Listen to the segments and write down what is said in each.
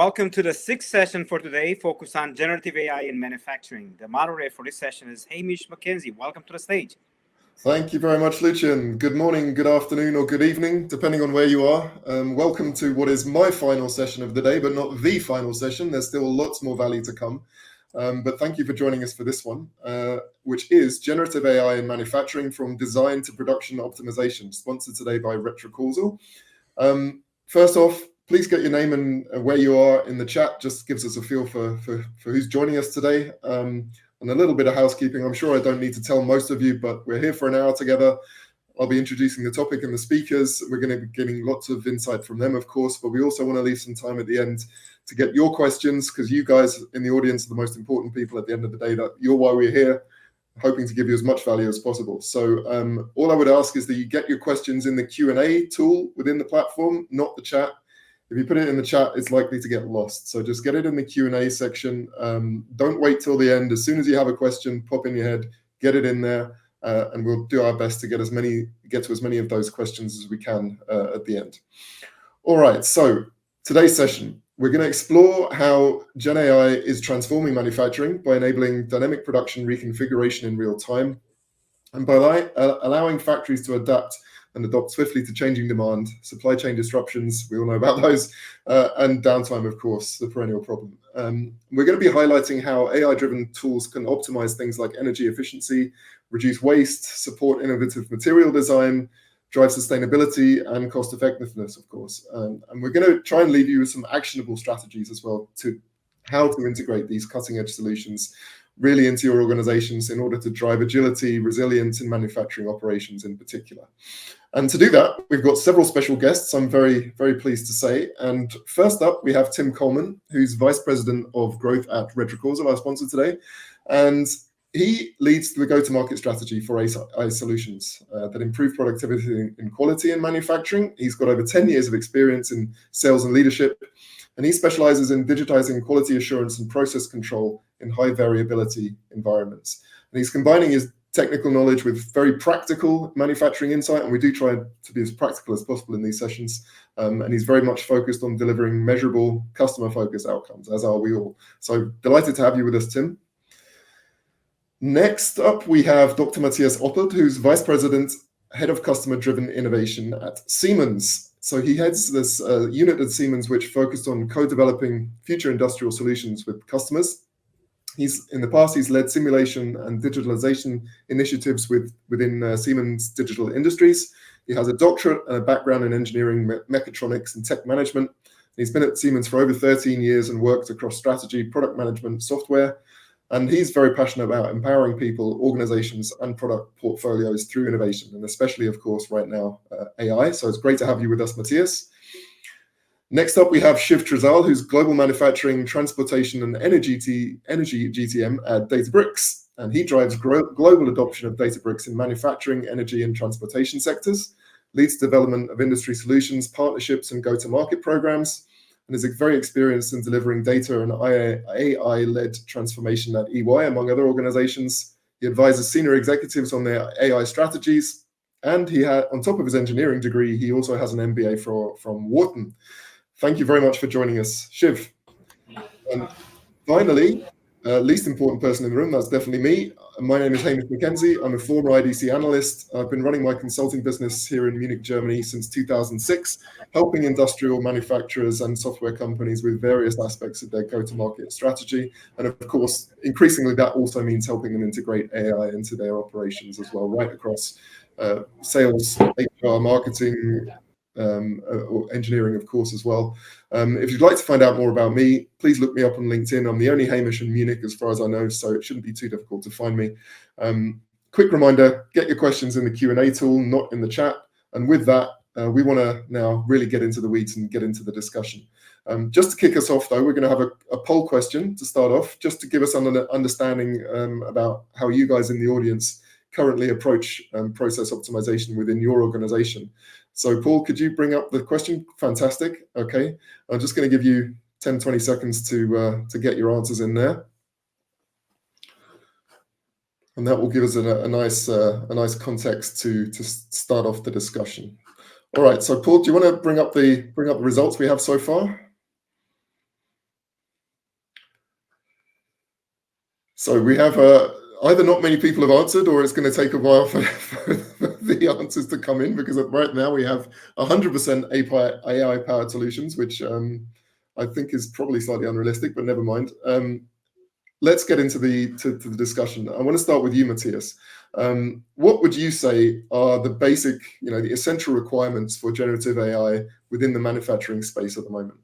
Welcome to the sixth session for today, focused on generative AI in manufacturing. The moderator for this session is Hamish McKenzie. Welcome to the stage. Thank you very much, Lucian. Good morning, good afternoon, or good evening, depending on where you are. Welcome to what is my final session of the day, but not the final session. There's still lots more value to come. But thank you for joining us for this one, which is Generative AI in Manufacturing from Design to Production Optimization, sponsored today by Retrocausal. First off, please get your name and where you are in the chat. Just gives us a feel for who's joining us today. And a little bit of housekeeping. I'm sure I don't need to tell most of you, but we're here for an hour together. I'll be introducing the topic and the speakers. We're going to be getting lots of insight from them, of course, but we also want to leave some time at the end to get your questions, because you guys in the audience are the most important people at the end of the day. That you're why we're here, hoping to give you as much value as possible. So all I would ask is that you get your questions in the Q&A tool within the platform, not the chat. If you put it in the chat, it's likely to get lost. So just get it in the Q&A section. Don't wait till the end. As soon as you have a question, pop in your head, get it in there, and we'll do our best to get to as many of those questions as we can at the end. All right, so today's session, we're going to explore how Gen AI is transforming manufacturing by enabling dynamic production reconfiguration in real time, and by allowing factories to adapt and adopt swiftly to changing demand, supply chain disruptions, we all know about those, and downtime, of course, the perennial problem. We're going to be highlighting how AI-driven tools can optimize things like energy efficiency, reduce waste, support innovative material design, drive sustainability and cost effectiveness, of course. And we're going to try and leave you with some actionable strategies as well to how to integrate these cutting-edge solutions really into your organizations in order to drive agility, resilience in manufacturing operations in particular. And to do that, we've got several special guests, I'm very, very pleased to say. And first up, we have Tim Coleman, who's Vice President of Growth at Retrocausal, our sponsor today. And he leads the go-to-market strategy for AI solutions that improve productivity and quality in manufacturing. He's got over 10 years of experience in sales and leadership, and he specializes in digitizing quality assurance and process control in high variability environments. And he's combining his technical knowledge with very practical manufacturing insight, and we do try to be as practical as possible in these sessions. And he's very much focused on delivering measurable customer-focused outcomes, as are we all. So delighted to have you with us, Tim. Next up, we have Dr. Matthias Oppelt, who's Vice President, Head of Customer-Driven Innovation at Siemens. So he heads this unit at Siemens, which focused on co-developing future industrial solutions with customers. In the past, he's led simulation and digitalization initiatives within Siemens Digital Industries. He has a doctorate and a background in engineering, mechatronics, and tech management. He's been at Siemens for over 13 years and worked across strategy, product management, software. And he's very passionate about empowering people, organizations, and product portfolios through innovation, and especially, of course, right now, AI. So it's great to have you with us, Matthias. Next up, we have Shiv Trizal, who's Global Manufacturing, Transportation, and Energy GTM at Databricks. And he drives global adoption of Databricks in manufacturing, energy, and transportation sectors, leads development of industry solutions, partnerships, and go-to-market programs, and is very experienced in delivering data and AI-led transformation at EY, among other organizations. He advises senior executives on their AI strategies. And on top of his engineering degree, he also has an MBA from Wharton. Thank you very much for joining us, Shiv. And finally, least important person in the room, that's definitely me. My name is Hamish McKenzie. I'm a former IDC analyst. I've been running my consulting business here in Munich, Germany since 2006, helping industrial manufacturers and software companies with various aspects of their go-to-market strategy. And of course, increasingly, that also means helping them integrate AI into their operations as well, right across sales, HR, marketing, or engineering, of course, as well. If you'd like to find out more about me, please look me up on LinkedIn. I'm the only Hamish in Munich, as far as I know, so it shouldn't be too difficult to find me. Quick reminder, get your questions in the Q&A tool, not in the chat. And with that, we want to now really get into the weeds and get into the discussion. Just to kick us off, though, we're going to have a poll question to start off, just to give us an understanding about how you guys in the audience currently approach process optimization within your organization. So Paul, could you bring up the question? Fantastic. Okay. I'm just going to give you 10, 20 seconds to get your answers in there. And that will give us a nice context to start off the discussion. All right. So Paul, do you want to bring up the results we have so far? So we have either not many people have answered, or it's going to take a while for the answers to come in, because right now we have 100% AI-powered solutions, which I think is probably slightly unrealistic, but never mind. Let's get into the discussion. I want to start with you, Matthias. What would you say are the basic, the essential requirements for generative AI within the manufacturing space at the moment?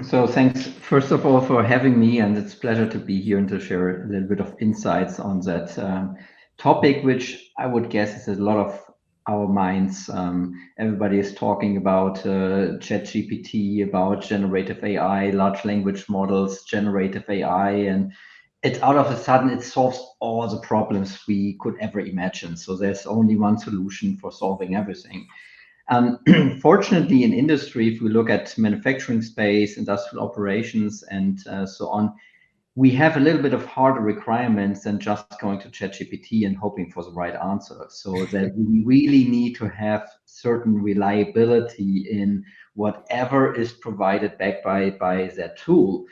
So thanks, first of all, for having me, and it's a pleasure to be here and to share a little bit of insights on that topic, which I would guess is a lot of our minds. Everybody is talking about ChatGPT, about generative AI, large language models, generative AI, and it all of a sudden it solves all the problems we could ever imagine. So there's only one solution for solving everything. Fortunately, in industry, if we look at manufacturing space, industrial operations, and so on, we have a little bit of harder requirements than just going to ChatGPT and hoping for the right answer. So that we really need to have certain reliability in whatever is provided back by that tool.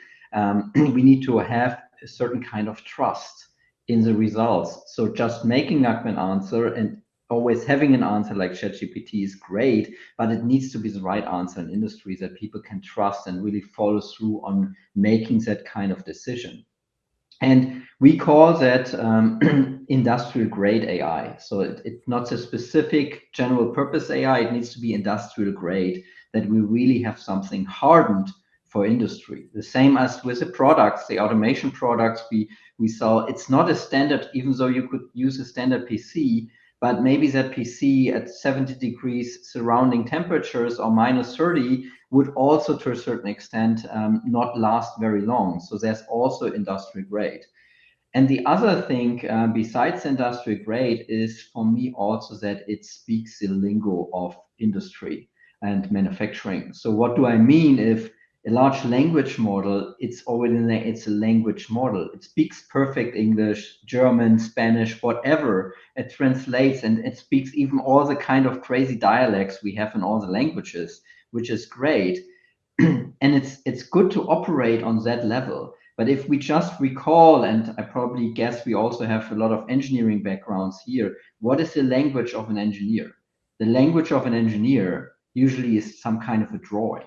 We need to have a certain kind of trust in the results. So just making up an answer and always having an answer like ChatGPT is great, but it needs to be the right answer in industry that people can trust and really follow through on making that kind of decision. And we call that industrial grade AI. So it's not a specific general purpose AI, it needs to be industrial grade, that we really have something hardened for industry. The same as with the products, the automation products we sell, it's not a standard, even though you could use a standard PC, but maybe that PC at 70 degrees surrounding temperatures or minus 30 would also, to a certain extent, not last very long. So there's also industrial grade. And the other thing, besides industrial grade, is for me also that it speaks the lingo of industry and manufacturing. So what do I mean if a large language model, it's a language model. It speaks perfect English, German, Spanish, whatever. It translates and it speaks even all the kind of crazy dialects we have in all the languages, which is great. And it's good to operate on that level. But if we just recall, and I probably guess we also have a lot of engineering backgrounds here, what is the language of an engineer? The language of an engineer usually is some kind of a drawing.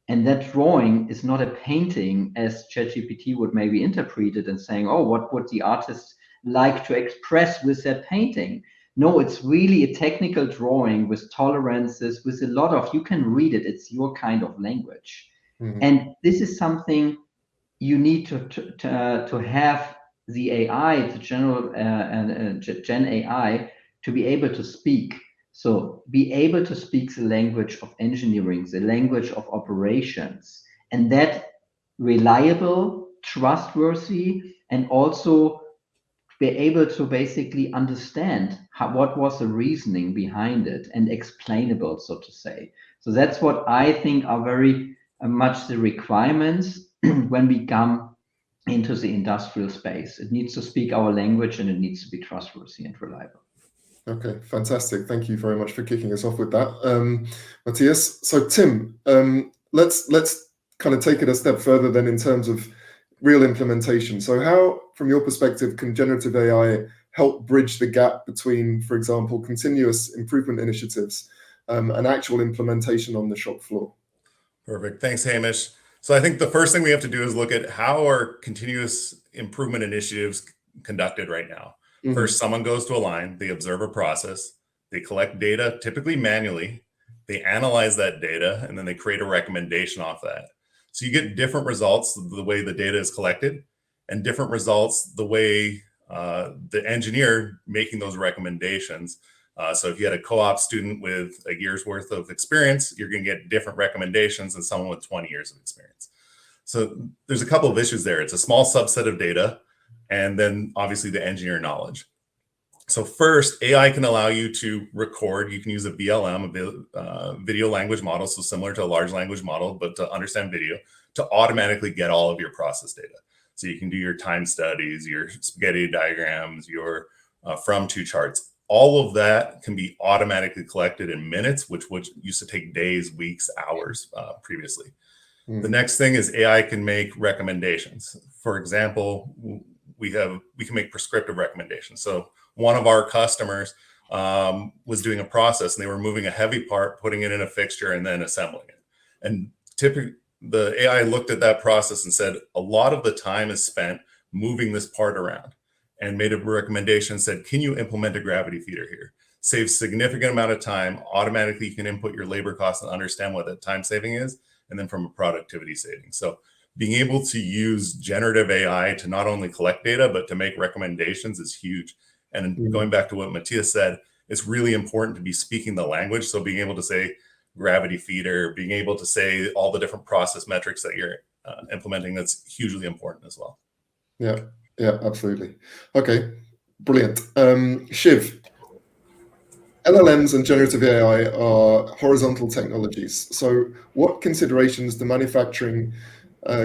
And that drawing is not a painting as ChatGPT would maybe interpret it and saying, oh, what would the artist like to express with that painting? No, it's really a technical drawing with tolerances, with a lot of, you can read it, it's your kind of language. Mm-hmm. And this is something you need to have the AI, the general Gen AI, to be able to speak. So be able to speak the language of engineering, the language of operations, and that reliable, trustworthy, and also be able to basically understand what was the reasoning behind it and explainable, so to say. So that's what I think are very much the requirements when we come into the industrial space. It needs to speak our language and it needs to be trustworthy and reliable. Okay, fantastic. Thank you very much for kicking us off with that, Matthias. So Tim, let's kind of take it a step further then in terms of real implementation. So how, from your perspective, can generative AI help bridge the gap between, for example, continuous improvement initiatives and actual implementation on the shop floor? Perfect. Thanks, Hamish. So I think the first thing we have to do is look at how are continuous improvement initiatives conducted right now. Mm-hmm. First, someone goes to a line, they observe a process, they collect data, typically manually, they analyze that data, and then they create a recommendation off that. So you get different results the way the data is collected, and different results the way the engineer making those recommendations. So if you had a co-op student with a year's worth of experience, you're going to get different recommendations than someone with 20 years of experience. So there's a couple of issues there. It's a small subset of data, and then obviously the engineer knowledge. So first, AI can allow you to record. You can use a VLM, a video language model, so similar to a large language model, but to understand video, to automatically get all of your process data. So you can do your time studies, your spaghetti diagrams, your from-to charts. All of that can be automatically collected in minutes, which used to take days, weeks, hours previously. The next thing is AI can make recommendations. For example, we can make prescriptive recommendations. So one of our customers was doing a process, and they were moving a heavy part, putting it in a fixture, and then assembling it. And typically, the AI looked at that process and said, a lot of the time is spent moving this part around, and made a recommendation, said, can you implement a gravity feeder here? Saves significant amount of time. Automatically, you can input your labor costs and understand what that time saving is, and then from a productivity saving. So being able to use generative AI to not only collect data, but to make recommendations is huge. And going back to what Matthias said, it's really important to be speaking the language. So being able to say gravity feeder, being able to say all the different process metrics that you're implementing, that's hugely important as well. Yeah, absolutely. Okay, brilliant. Shiv, LLMs and generative AI are horizontal technologies. So what considerations do manufacturing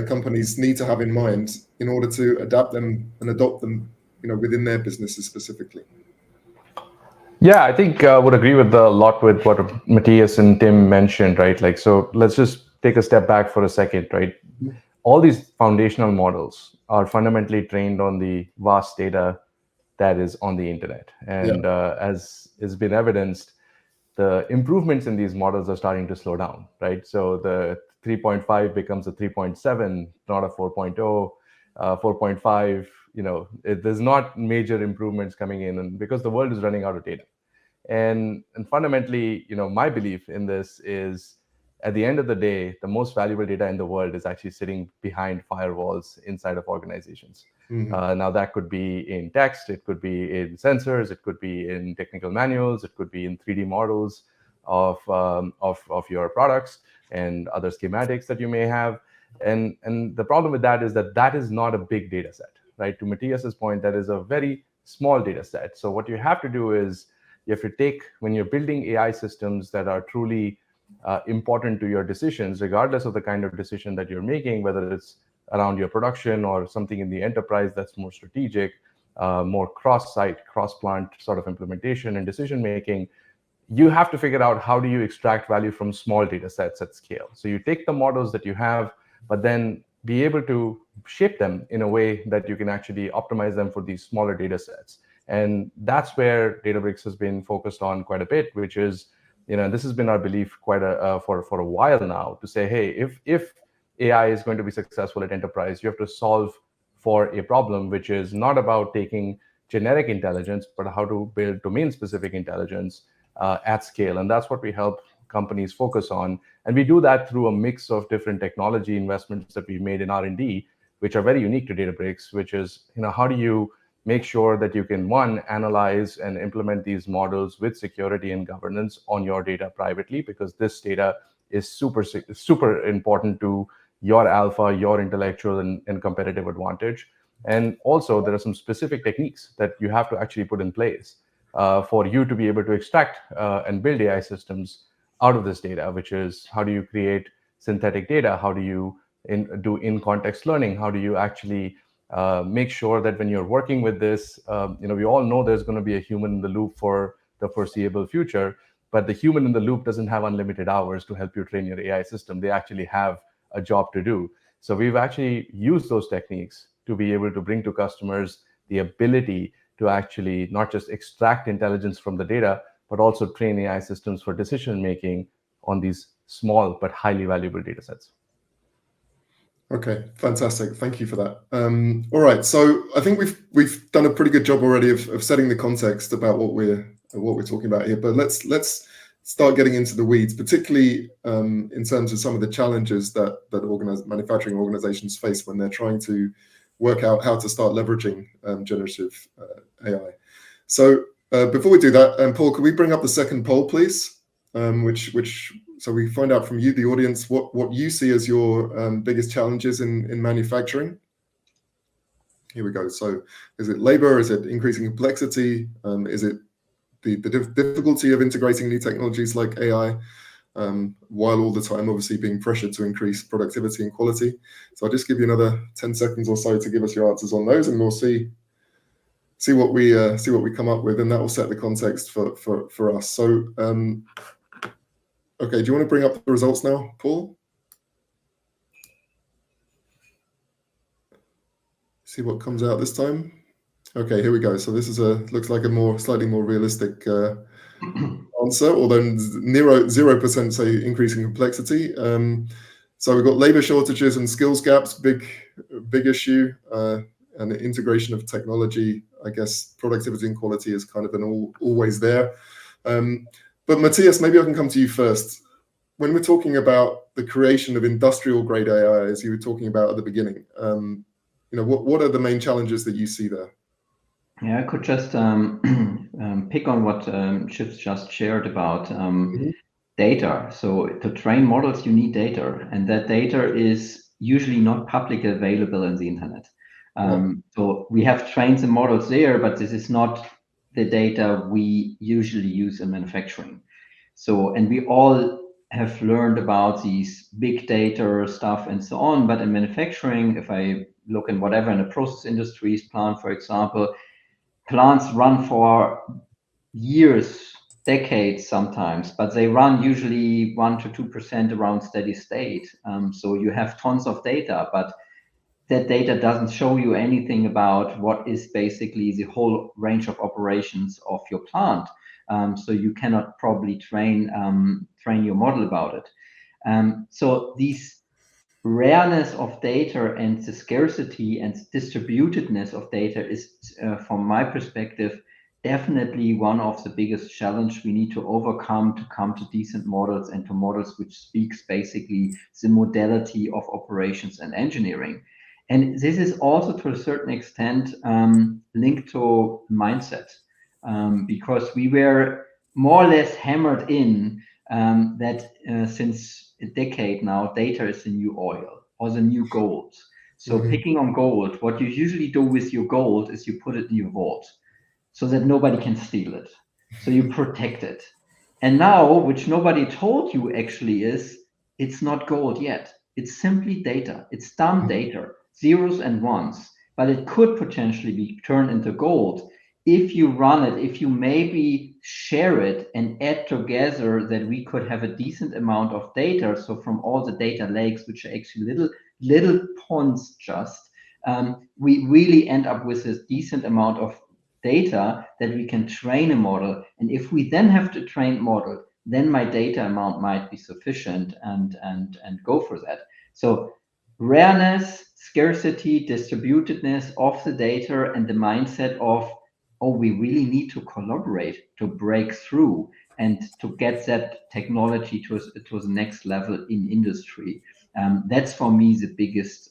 companies need to have in mind in order to adapt them and adopt them, within their businesses specifically? Yeah, I think I would agree with a lot with what Matthias and Tim mentioned, right? Like, so let's just take a step back for a second, right? All these foundational models are fundamentally trained on the vast data that is on the internet. And as has been evidenced, the improvements in these models are starting to slow down, right? So the 3.5 becomes a 3.7, not a 4.0, 4.5, there's not major improvements coming in, and because the world is running out of data. And fundamentally, my belief in this is, at the end of the day, the most valuable data in the world is actually sitting behind firewalls inside of organizations. Now that could be in text, it could be in sensors, it could be in technical manuals, it could be in 3D models of your products and other schematics that you may have. And the problem with that is that is not a big data set, right? To Matthias's point, that is a very small data set. So what you have to do is you have to take, when you're building AI systems that are truly important to your decisions, regardless of the kind of decision that you're making, whether it's around your production or something in the enterprise that's more strategic, more cross-site, cross-plant sort of implementation and decision making, you have to figure out how do you extract value from small data sets at scale. So you take the models that you have, but then be able to shape them in a way that you can actually optimize them for these smaller data sets. And that's where Databricks has been focused on quite a bit, which is, this has been our belief for a while now, to say, hey, if AI is going to be successful at enterprise, you have to solve for a problem which is not about taking generic intelligence, but how to build domain-specific intelligence at scale. And that's what we help companies focus on. And we do that through a mix of different technology investments that we've made in R&D, which are very unique to Databricks, which is, how do you make sure that you can, one, analyze and implement these models with security and governance on your data privately, because this data is super important to your alpha, your intellectual and competitive advantage. And also, there are some specific techniques that you have to actually put in place for you to be able to extract and build AI systems out of this data, which is, how do you create synthetic data? How do you do in-context learning? How do you actually make sure that when you're working with this, we all know there's going to be a human in the loop for the foreseeable future, but the human in the loop doesn't have unlimited hours to help you train your AI system. They actually have a job to do. So we've actually used those techniques to be able to bring to customers the ability to actually not just extract intelligence from the data, but also train AI systems for decision making on these small but highly valuable data sets. Okay, fantastic. Thank you for that. All right, so I think we've done a pretty good job already of setting the context about what we're talking about here. But let's start getting into the weeds, particularly in terms of some of the challenges that manufacturing organizations face when they're trying to work out how to start leveraging generative AI. So before we do that, Paul, could we bring up the second poll, please? So we find out from you, the audience, what you see as your biggest challenges in manufacturing. Here we go. So is it labor? Is it increasing complexity? Is it the difficulty of integrating new technologies like AI, while all the time obviously being pressured to increase productivity and quality? So I'll just give you another 10 seconds or so to give us your answers on those, and we'll see what we come up with, and that will set the context for us. So okay, do you want to bring up the results now, Paul? See what comes out this time. Okay, here we go. So this is looks like a slightly more realistic answer, although 0% say increasing complexity. So we've got labor shortages and skills gaps, big issue, and the integration of technology. I guess productivity and quality is kind of always there. But Matthias, maybe I can come to you first. When we're talking about the creation of industrial grade AI, as you were talking about at the beginning, what are the main challenges that you see there? Yeah, I could just pick on what Chips just shared about data. So to train models, you need data, and that data is usually not publicly available in the internet. So we have trained the models there, but this is not the data we usually use in manufacturing. So, and we all have learned about these big data stuff and so on, but in manufacturing, if I look in whatever in the process industries plant, for example, plants run for years, decades sometimes, but they run usually 1 to 2% around steady state. So you have tons of data, but that data doesn't show you anything about what is basically the whole range of operations of your plant. So you cannot probably train your model about it. So these rareness of data and the scarcity and distributedness of data is, from my perspective, definitely one of the biggest challenge we need to overcome to come to decent models and to models which speaks basically the modality of operations and engineering. And this is also to a certain extent linked to mindset, because we were more or less hammered in that since a decade now, data is the new oil or the new gold. So picking on gold, what you usually do with your gold is you put it in your vault so that nobody can steal it. So you protect it. And now, which nobody told you actually is, it's not gold yet. It's simply data. It's dumb data, zeros and ones, but it could potentially be turned into gold if you run it, if you maybe share it and add together that we could have a decent amount of data. So from all the data lakes, which are actually little ponds just, we really end up with a decent amount of data that we can train a model. And if we then have to train a model, then my data amount might be sufficient and go for that. So rareness, scarcity, distributedness of the data, and the mindset of, oh, we really need to collaborate to break through and to get that technology to the next level in industry. That's for me the biggest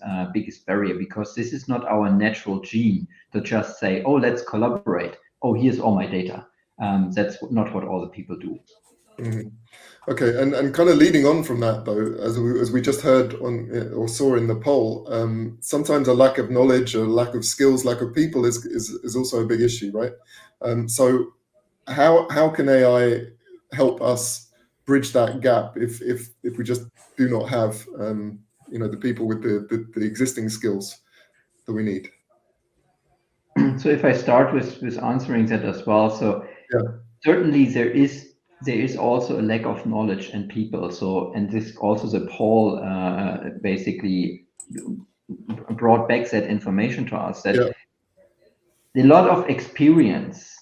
barrier, because this is not our natural gene to just say, oh, let's collaborate. Oh, here's all my data. That's not what all the people do. Okay, and kind of leading on from that though, as we just heard on or saw in the poll, sometimes a lack of knowledge, a lack of skills, lack of people is also a big issue, right? So how can AI help us bridge that gap if we just do not have the people with the existing skills that we need? So if I start with answering that as well, so certainly there is also a lack of knowledge and people. So, and this also the poll basically brought back that information to us, that a lot of experience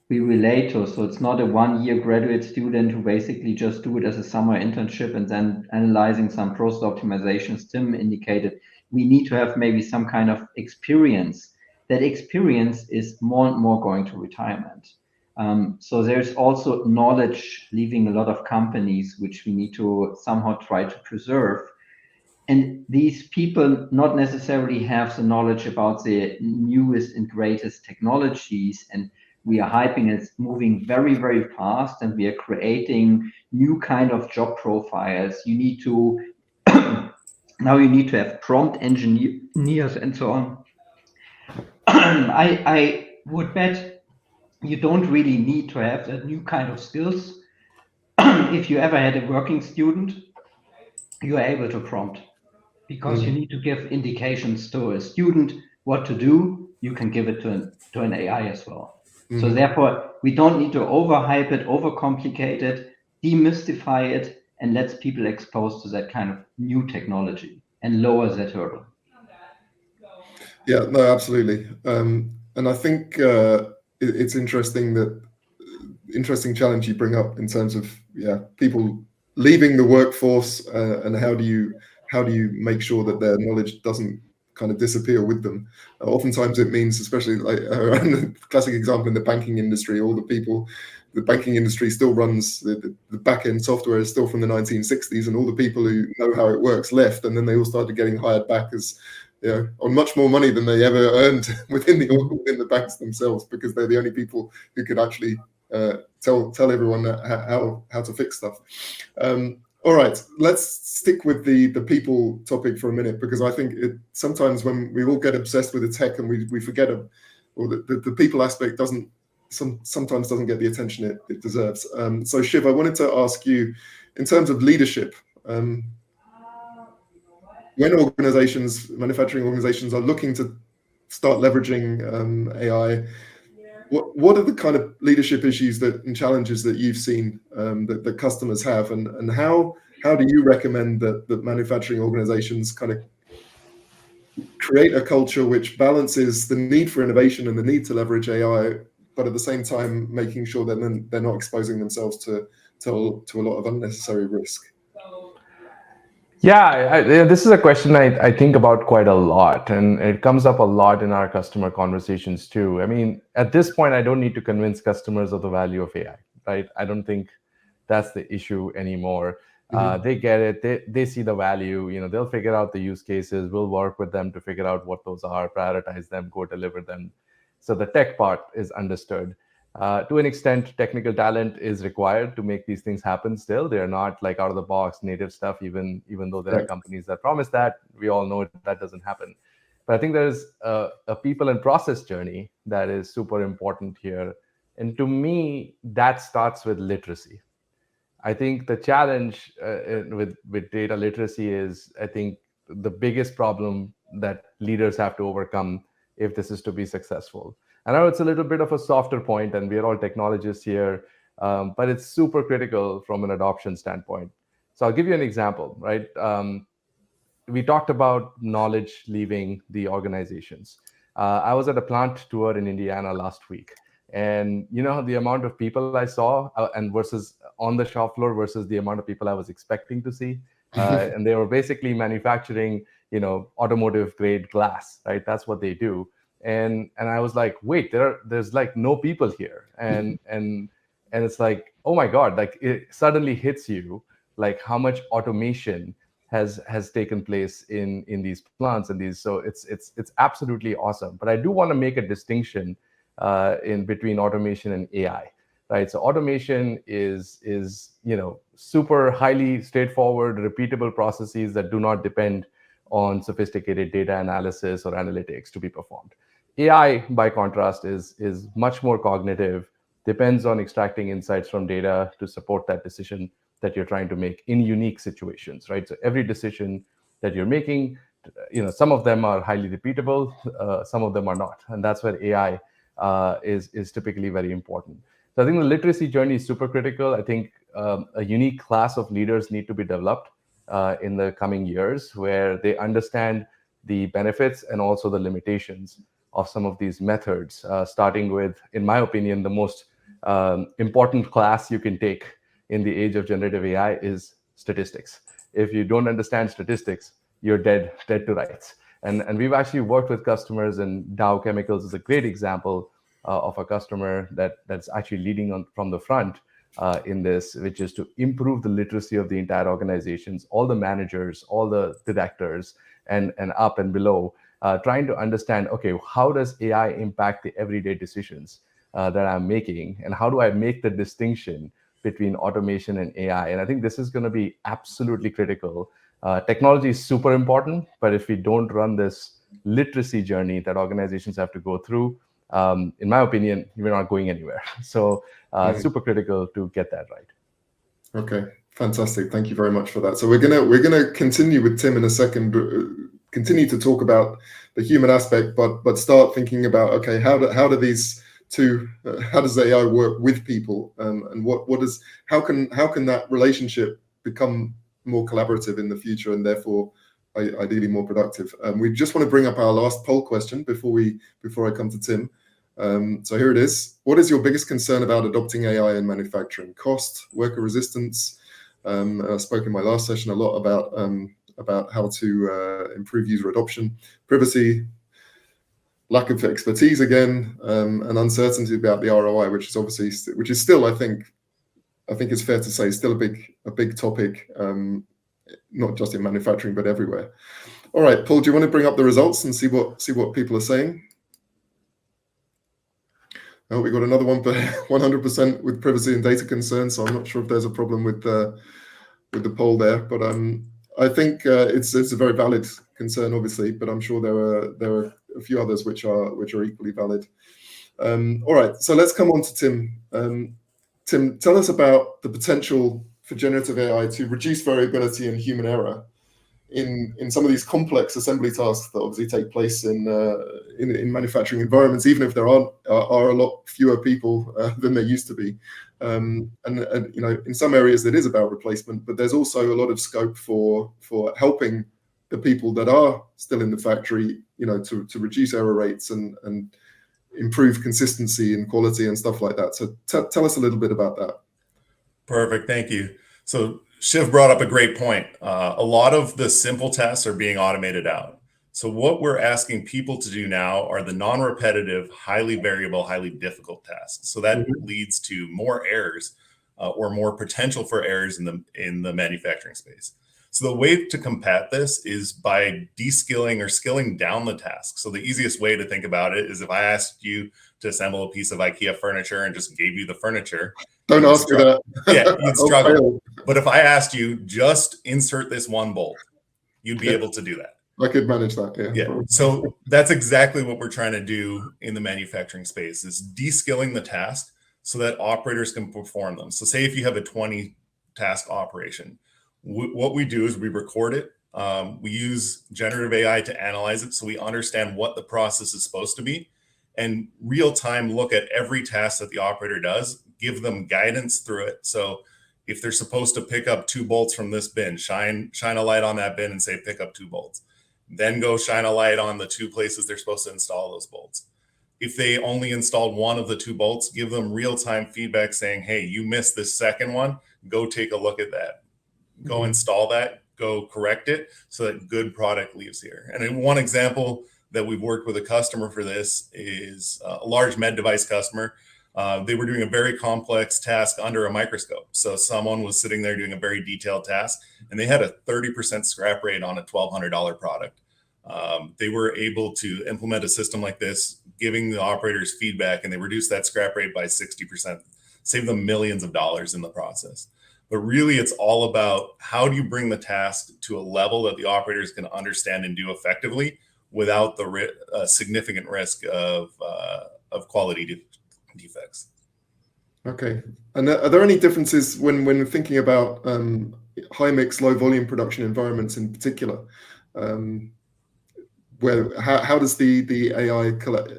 we relate to. So it's not a 1-year graduate student who basically just do it as a summer internship and then analyzing some process optimizations. Tim indicated we need to have maybe some kind of experience. That experience is more and more going to retirement. So there's also knowledge leaving a lot of companies, which we need to somehow try to preserve. And these people not necessarily have the knowledge about the newest and greatest technologies. And we are hyping it's moving very, very fast, and we are creating new kind of job profiles. You need to, now you need to have prompt engineers and so on. I would bet you don't really need to have that new kind of skills. If you ever had a working student, you are able to prompt, because you need to give indications to a student what to do. You can give it to an AI as well. So therefore, we don't need to overhype it, overcomplicate it, demystify it, and let people exposed to that kind of new technology and lower that hurdle. Yeah, no, absolutely. And I think it's interesting that interesting challenge you bring up in terms of people leaving the workforce and how do you make sure that their knowledge doesn't kind of disappear with them. Oftentimes it means, especially like the classic example in the banking industry, all the people, the banking industry still runs, the back end software is still from the 1960s, and all the people who know how it works left, and then they all started getting hired back as on much more money than they ever earned within the banks themselves, because they're the only people who could actually tell everyone how to fix stuff. All right, let's stick with the people topic for a minute, because I think sometimes when we all get obsessed with the tech and we forget or the people aspect sometimes doesn't get the attention it deserves. So Shiv, I wanted to ask you, in terms of leadership, when manufacturing organizations are looking to start leveraging AI, what are the kind of leadership issues and challenges that you've seen that customers have, and how do you recommend that manufacturing organizations kind of create a culture which balances the need for innovation and the need to leverage AI, but at the same time making sure that they're not exposing themselves to a lot of unnecessary risk? Yeah, this is a question I think about quite a lot, and it comes up a lot in our customer conversations too. I mean, at this point, I don't need to convince customers of the value of AI, right? I don't think that's the issue anymore. They get it. They see the value. They'll figure out the use cases. We'll work with them to figure out what those are, prioritize them, go deliver them. So the tech part is understood. To an extent, technical talent is required to make these things happen still. They're not like out of the box native stuff, even though there are companies that promise that. We all know that doesn't happen. But I think there's a people and process journey that is super important here. And to me, that starts with literacy. I think the challenge with data literacy is, I think, the biggest problem that leaders have to overcome if this is to be successful. I know it's a little bit of a softer point, and we're all technologists here, but it's super critical from an adoption standpoint. So I'll give you an example, right? We talked about knowledge leaving the organizations. I was at a plant tour in Indiana last week, and the amount of people I saw and versus on the shop floor versus the amount of people I was expecting to see. And they were basically manufacturing, automotive grade glass, right? That's what they do. And I was like, wait, there's like no people here. And it's like, oh my God, like it suddenly hits you like how much automation has taken place in these plants and these. So it's absolutely awesome. But I do want to make a distinction in between automation and AI, right? So automation is super highly straightforward, repeatable processes that do not depend on sophisticated data analysis or analytics to be performed. AI, by contrast, is much more cognitive, depends on extracting insights from data to support that decision that you're trying to make in unique situations, right? So every decision that you're making, some of them are highly repeatable, some of them are not, and that's where AI is typically very important. So I think the literacy journey is super critical. I think a unique class of leaders need to be developed in the coming years, where they understand the benefits and also the limitations of some of these methods, starting with, in my opinion, the most important class you can take in the age of generative AI is statistics. If you don't understand statistics, you're dead to rights. And we've actually worked with customers, and Dow Chemicals is a great example of a customer that's actually leading on from the front in this, which is to improve the literacy of the entire organizations, all the managers, all the directors, and up and below, trying to understand, okay, how does AI impact the everyday decisions that I'm making, and how do I make the distinction between automation and AI? And I think this is going to be absolutely critical. Technology is super important, but if we don't run this literacy journey that organizations have to go through, in my opinion, we're not going anywhere. So super critical to get that right. Okay, fantastic. Thank you very much for that. So we're gonna continue with Tim in a second, continue to talk about the human aspect, but start thinking about, okay, how do these two, how does AI work with people, and how can that relationship become more collaborative in the future, and therefore ideally more productive. We just want to bring up our last poll question before I come to Tim. So here it is. What is your biggest concern about adopting AI in manufacturing? Cost, worker resistance? I spoke in my last session a lot about how to improve user adoption, privacy, lack of expertise again, and uncertainty about the ROI, which is still, I think it's fair to say, still a big topic, not just in manufacturing but everywhere. All right, Paul, do you want to bring up the results and see what people are saying? Oh, we got another one for 100% with privacy and data concerns. So I'm not sure if there's a problem with the poll there, but I think it's a very valid concern, obviously. But I'm sure there are a few others which are equally valid. All right, so let's come on to Tim. Tim, tell us about the potential for generative AI to reduce variability and human error in some of these complex assembly tasks that obviously take place in manufacturing environments, even if there are a lot fewer people than there used to be. And you know, in some areas it is about replacement, but there's also a lot of scope for helping the people that are still in the factory, you know, to reduce error rates and improve consistency and quality and stuff like that. So tell us a little bit about that. Perfect, thank you. So Shiv brought up a great point. A lot of the simple tasks are being automated out. So what we're asking people to do now are the non-repetitive, highly variable, highly difficult tasks. So that leads to more errors or more potential for errors in the manufacturing space. So the way to combat this is by de-skilling or skilling down the task. So the easiest way to think about it is if I asked you to assemble a piece of IKEA furniture and just gave you the furniture. Don't ask me that. Yeah, you'd struggle. But if I asked you, just insert this one bolt, you'd be able to do that. I could manage that, Yeah. So that's exactly what we're trying to do in the manufacturing space, is de-skilling the task so that operators can perform them. So say if you have a 20 task operation, what we do is we record it. We use generative AI to analyze it so we understand what the process is supposed to be, and real time look at every task that the operator does, give them guidance through it. So if they're supposed to pick up 2 bolts from this bin, shine a light on that bin and say, pick up 2 bolts. Then go shine a light on the 2 places they're supposed to install those bolts. If they only installed 1 of the 2 bolts, give them real-time feedback saying, hey, you missed this second one, go take a look at that. Go install that, go correct it so that good product leaves here. And in one example that we've worked with a customer for this is a large med device customer. They were doing a very complex task under a microscope. So someone was sitting there doing a very detailed task, and they had a 30% scrap rate on a $1,200 product. They were able to implement a system like this, giving the operators feedback, and they reduced that scrap rate by 60%, saved them millions of dollars in the process. But really, it's all about how do you bring the task to a level that the operators can understand and do effectively without the significant risk of quality defects. Okay. And are there any differences when thinking about high mix, low volume production environments in particular? How does the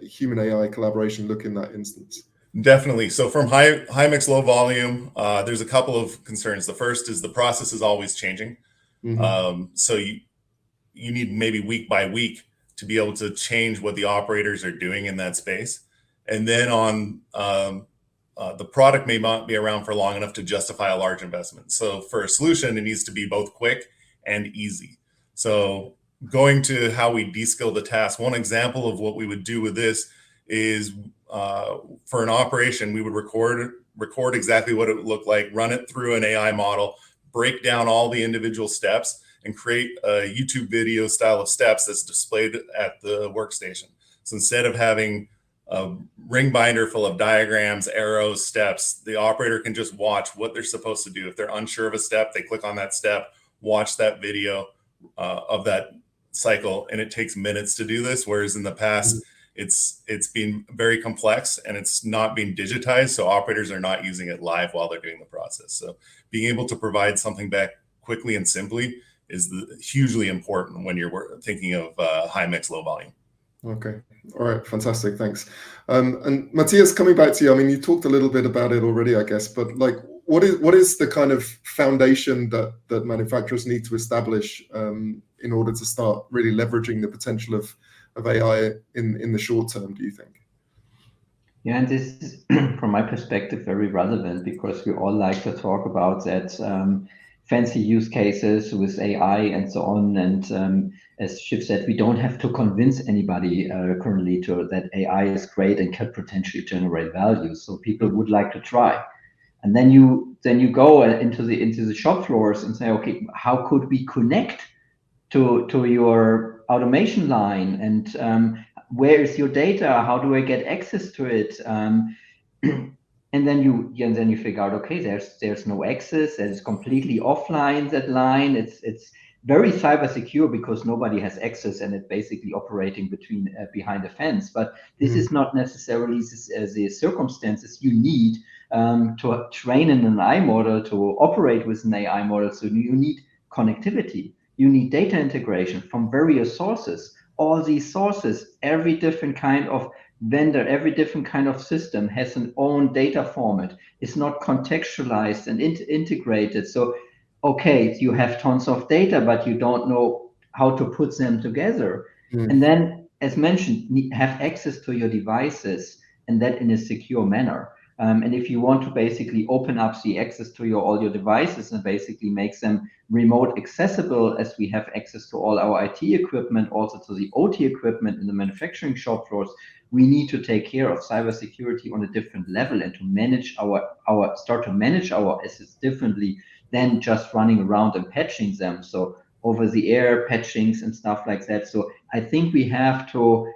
human AI collaboration look in that instance? Definitely. So from high mix, low volume, there's a couple of concerns. The first is the process is always changing. So you need maybe week by week to be able to change what the operators are doing in that space. And then on the product may not be around for long enough to justify a large investment. So for a solution, it needs to be both quick and easy. So going to how we de-skill the task, one example of what we would do with this is for an operation, we would record exactly what it would look like, run it through an AI model, break down all the individual steps, and create a YouTube video style of steps that's displayed at the workstation. So instead of having a ring binder full of diagrams, arrows, steps, the operator can just watch what they're supposed to do. If they're unsure of a step, they click on that step, watch that video of that cycle, and it takes minutes to do this. Whereas in the past, it's been very complex and it's not being digitized, so operators are not using it live while they're doing the process. So being able to provide something back quickly and simply is hugely important when you're thinking of high mix, low volume. Okay. All right. Fantastic. Thanks. And Matthias, coming back to you, I mean, you talked a little bit about it already, I guess, but like, what is the kind of foundation that manufacturers need to establish in order to start really leveraging the potential of AI in the short term, do you think? Yeah, and this is, from my perspective, very relevant because we all like to talk about that fancy use cases with AI and so on. And as Shiv said, we don't have to convince anybody currently that AI is great and can potentially generate value. So people would like to try. And then you go into the shop floors and say, okay, how could we connect to your automation line, and where is your data? How do I get access to it? And then you figure out, okay, there's no access. It's completely offline, that line. It's very cyber secure because nobody has access, and it's basically operating behind a fence. But this is not necessarily the circumstances you need to train an AI model, to operate with an AI model. So you need connectivity. You need data integration from various sources. All these sources, every different kind of vendor, every different kind of system has an own data format. It's not contextualized and integrated. So, okay, you have tons of data, but you don't know how to put them together. And then, as mentioned, have access to your devices, and that in a secure manner. And if you want to basically open up the access to all your devices and basically make them remote accessible, as we have access to all our IT equipment, also to the OT equipment in the manufacturing shop floors, we need to take care of cybersecurity on a different level and to manage start to manage our assets differently than just running around and patching them. So over the air patchings and stuff like that. So I think we have to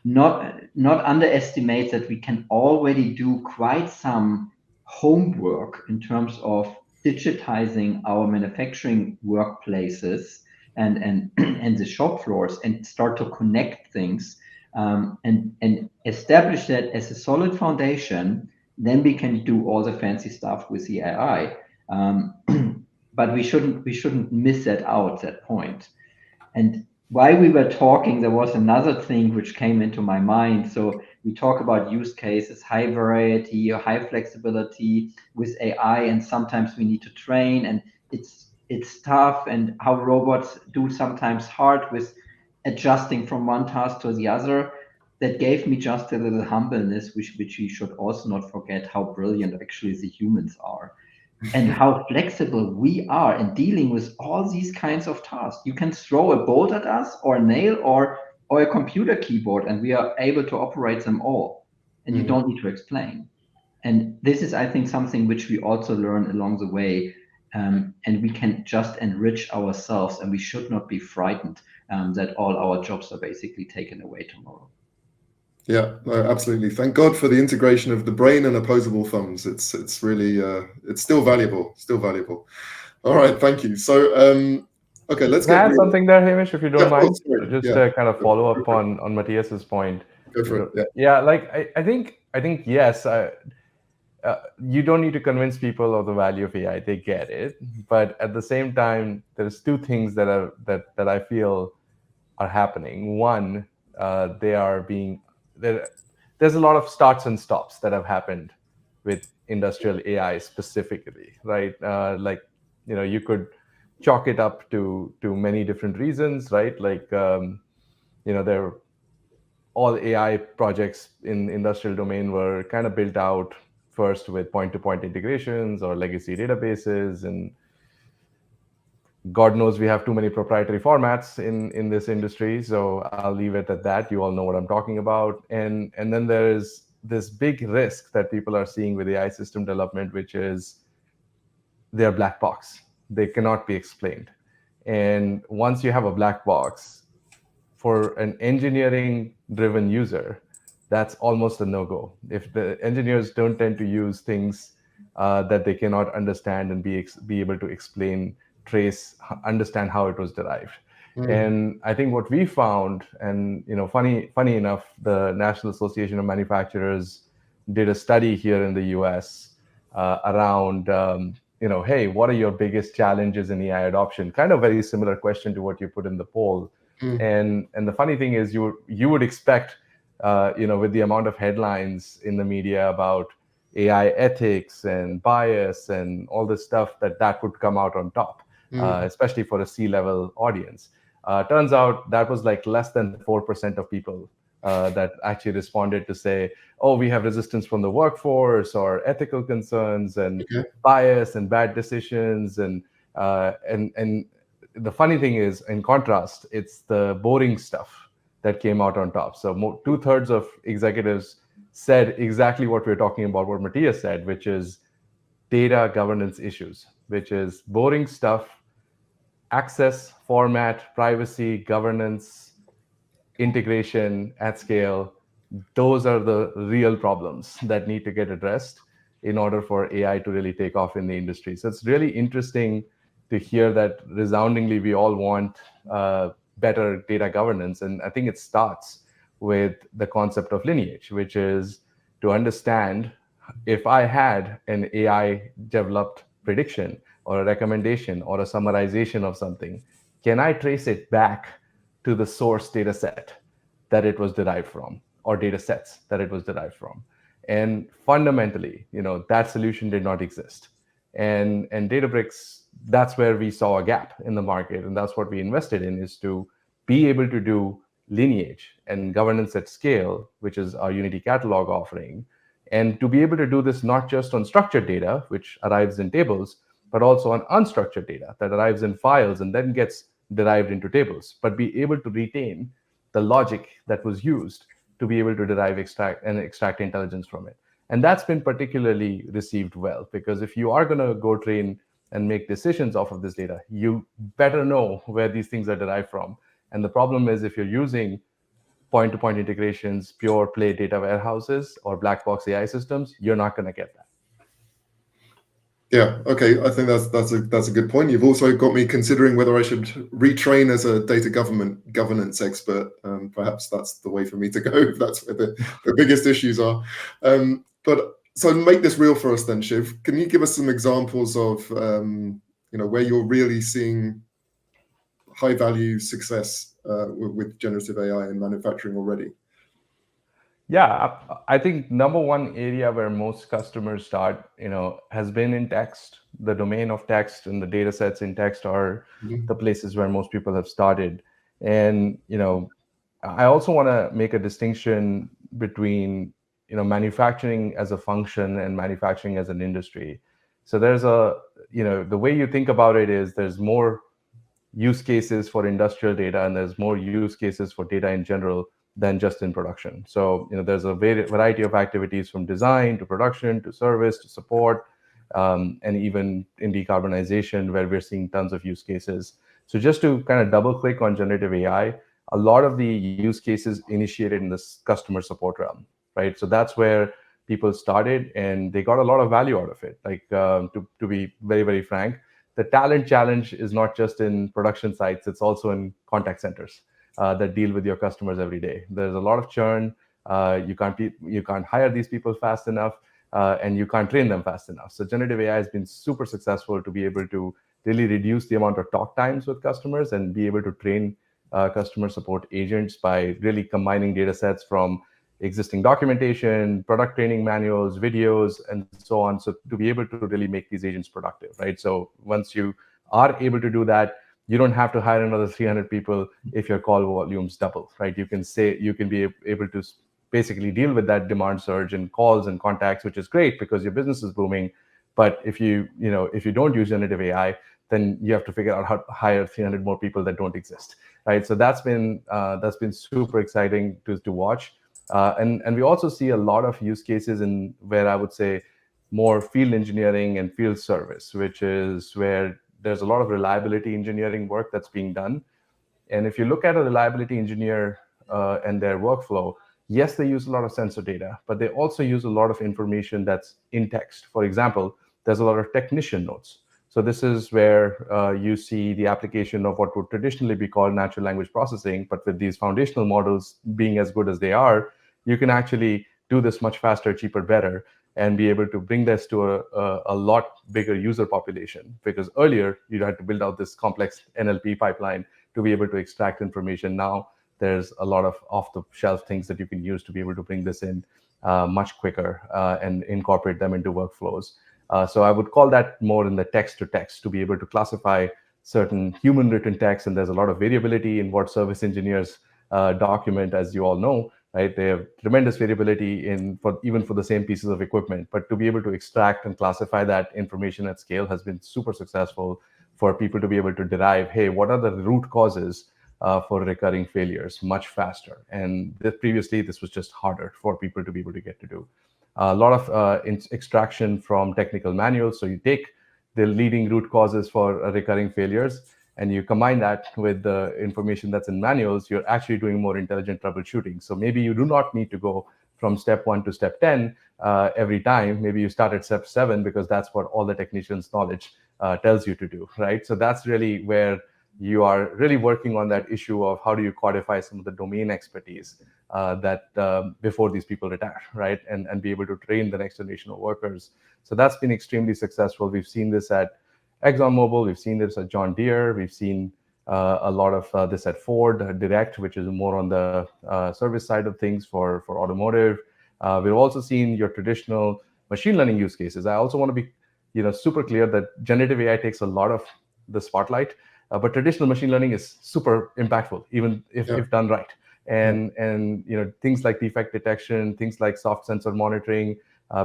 not underestimate that we can already do quite some homework in terms of digitizing our manufacturing workplaces and the shop floors, and start to connect things and establish that as a solid foundation. Then we can do all the fancy stuff with the AI, but we shouldn't miss that point. And while we were talking, there was another thing which came into my mind. So we talk about use cases, high variety or high flexibility with AI, and sometimes we need to train, and it's tough, and how robots do sometimes hard with adjusting from one task to the other. That gave me just a little humbleness, which we should also not forget how brilliant actually the humans are. And how flexible we are in dealing with all these kinds of tasks. You can throw a bolt at us, or a nail, or a computer keyboard, and we are able to operate them all. And you don't need to explain. And this is, I think, something which we also learn along the way. And we can just enrich ourselves, and we should not be frightened that all our jobs are basically taken away tomorrow. Yeah, no, absolutely. Thank God for the integration of the brain and opposable thumbs. It's really it's still valuable. All right, thank you. So okay, let's Can I get add something there, Hamish, if you don't mind? Sorry. Just to kind of follow up on Matthias's point. Go for it. Yeah, like I think yes, you don't need to convince people of the value of AI. They get it, but at the same time, there's two things that I feel are happening. One, there's a lot of starts and stops that have happened with industrial AI specifically, right? Like, you could chalk it up to many different reasons, right? Like, there all AI projects in industrial domain were kind of built out first with point-to-point integrations or legacy databases, and God knows we have too many proprietary formats in this industry. So I'll leave it at that. You all know what I'm talking about. And then there is this big risk that people are seeing with AI system development, which is they're black box. They cannot be explained. And once you have a black box, for an engineering-driven user, that's almost a no-go. If the engineers don't tend to use things that they cannot understand and be able to explain, trace, understand how it was derived. And I think what we found, and funny enough, the National Association of Manufacturers did a study here in the US around, hey, what are your biggest challenges in AI adoption? Kind of very similar question to what you put in the poll. And the funny thing is, you would expect, with the amount of headlines in the media about AI ethics and bias and all the stuff that would come out on top, especially for a C-level audience. Turns out that was like less than 4% of people that actually responded to say, oh, we have resistance from the workforce or ethical concerns and bias and bad decisions. And the funny thing is, in contrast, it's the boring stuff that came out on top. So 2/3 of executives said exactly what we're talking about, what Matthias said, which is data governance issues, which is boring stuff, access, format, privacy, governance, integration at scale. Those are the real problems that need to get addressed in order for AI to really take off in the industry. So it's really interesting to hear that resoundingly we all want better data governance. And I think it starts with the concept of lineage, which is to understand if I had an AI developed prediction or a recommendation or a summarization of something, can I trace it back to the source data set that it was derived from, or data sets that it was derived from? And fundamentally, that solution did not exist. And Databricks, that's where we saw a gap in the market. And that's what we invested in, is to be able to do lineage and governance at scale, which is our Unity Catalog offering. And to be able to do this not just on structured data, which arrives in tables, but also on unstructured data that arrives in files and then gets derived into tables, but be able to retain the logic that was used to be able to extract intelligence from it. And that's been particularly received well, because if you are going to go train and make decisions off of this data, you better know where these things are derived from. And the problem is, if you're using point-to-point integrations, pure play data warehouses, or black box AI systems, you're not going to get that. Yeah, okay. I think that's a good point. You've also got me considering whether I should retrain as a data governance expert. Perhaps that's the way for me to go, if that's where the biggest issues are. But so make this real for us then, Shiv. Can you give us some examples of where you're really seeing high value success with generative AI in manufacturing already? Yeah, I think number one area where most customers start, has been in text. The domain of text and the data sets in text are the places where most people have started. And, I also want to make a distinction between, manufacturing as a function and manufacturing as an industry. So there's the way you think about it is there's more use cases for industrial data and there's more use cases for data in general than just in production. So there's a variety of activities, from design to production to service to support, and even in decarbonization, where we're seeing tons of use cases. So just to kind of double click on generative AI, a lot of the use cases initiated in this customer support realm, right? So that's where people started and they got a lot of value out of it. Like to be very, very frank, the talent challenge is not just in production sites, it's also in contact centers that deal with your customers every day. There's a lot of churn. You can't hire these people fast enough, and you can't train them fast enough. So generative AI has been super successful to be able to really reduce the amount of talk times with customers and be able to train customer support agents by really combining data sets from existing documentation, product training manuals, videos, and so on. So to be able to really make these agents productive, right? So once you are able to do that, you don't have to hire another 300 people if your call volumes double, right? You can be able to basically deal with that demand surge in calls and contacts, which is great because your business is booming. But if you don't use generative AI, then you have to figure out how to hire 300 more people that don't exist, right? So that's been super exciting to watch. And we also see a lot of use cases in where I would say more field engineering and field service, which is where there's a lot of reliability engineering work that's being done. And if you look at a reliability engineer and their workflow, yes, they use a lot of sensor data, but they also use a lot of information that's in text. For example, there's a lot of technician notes. So this is where you see the application of what would traditionally be called natural language processing, but with these foundational models being as good as they are, you can actually do this much faster, cheaper, better, and be able to bring this to a lot bigger user population. Because earlier, you had to build out this complex NLP pipeline to be able to extract information. Now, there's a lot of off-the-shelf things that you can use to be able to bring this in. much quicker and incorporate them into workflows. So I would call that more in the text to text, to be able to classify certain human written text. And there's a lot of variability in what service engineers document, as you all know, right? They have tremendous variability even for the same pieces of equipment. But to be able to extract and classify that information at scale has been super successful for people to be able to derive, hey, what are the root causes for recurring failures much faster? And previously, this was just harder for people to be able to get to do. A lot of extraction from technical manuals. So you take the leading root causes for recurring failures, and you combine that with the information that's in manuals, you're actually doing more intelligent troubleshooting. So maybe you do not need to go from step 1 to step 10 every time. Maybe you start at step 7 because that's what all the technician's knowledge tells you to do, right? So that's really where you are really working on that issue of how do you codify some of the domain expertise that before these people retire, right? And be able to train the next generation of workers. So that's been extremely successful. We've seen this at ExxonMobil, we've seen this at John Deere, we've seen a lot of this at Ford Direct, which is more on the service side of things for automotive. We've also seen your traditional machine learning use cases. I also want to be super clear that generative AI takes a lot of the spotlight, but traditional machine learning is super impactful, even if done right. And things like defect detection, things like soft sensor monitoring,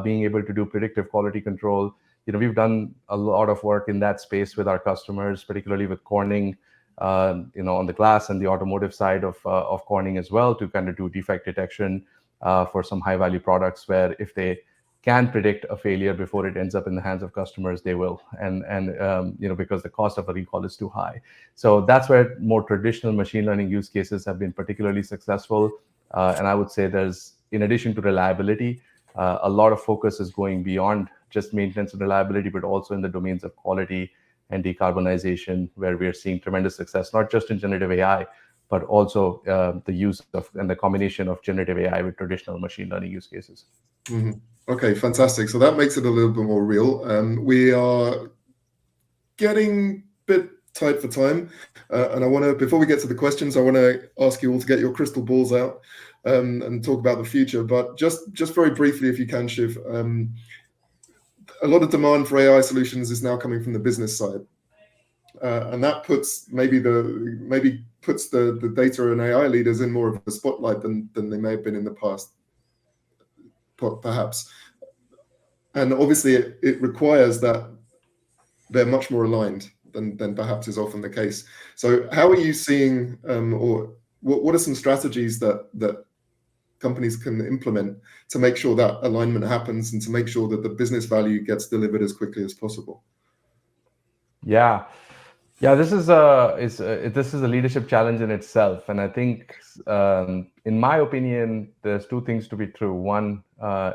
being able to do predictive quality control. We've done a lot of work in that space with our customers, particularly with Corning, on the glass and the automotive side of Corning as well, to kind of do defect detection for some high value products where if they can predict a failure before it ends up in the hands of customers, they will, and because the cost of a recall is too high. So that's where more traditional machine learning use cases have been particularly successful. And I would say there's, in addition to reliability, a lot of focus is going beyond just maintenance and reliability, but also in the domains of quality and decarbonization, where we are seeing tremendous success, not just in generative AI, but also the use of and the combination of generative AI with traditional machine learning use cases. Mm-hmm. Okay, fantastic. So that makes it a little bit more real. We are getting a bit tight for time, and I want to, before we get to the questions, I want to ask you all to get your crystal balls out and talk about the future. But just very briefly, if you can, Shiv, a lot of demand for AI solutions is now coming from the business side, and that puts the data and AI leaders in more of a spotlight than they may have been in the past, perhaps. And obviously it requires that they're much more aligned than perhaps is often the case. So how are you seeing, or what are some strategies that companies can implement to make sure that alignment happens and to make sure that the business value gets delivered as quickly as possible? Yeah, this is a leadership challenge in itself, and I think, in my opinion, there's two things to be true. One,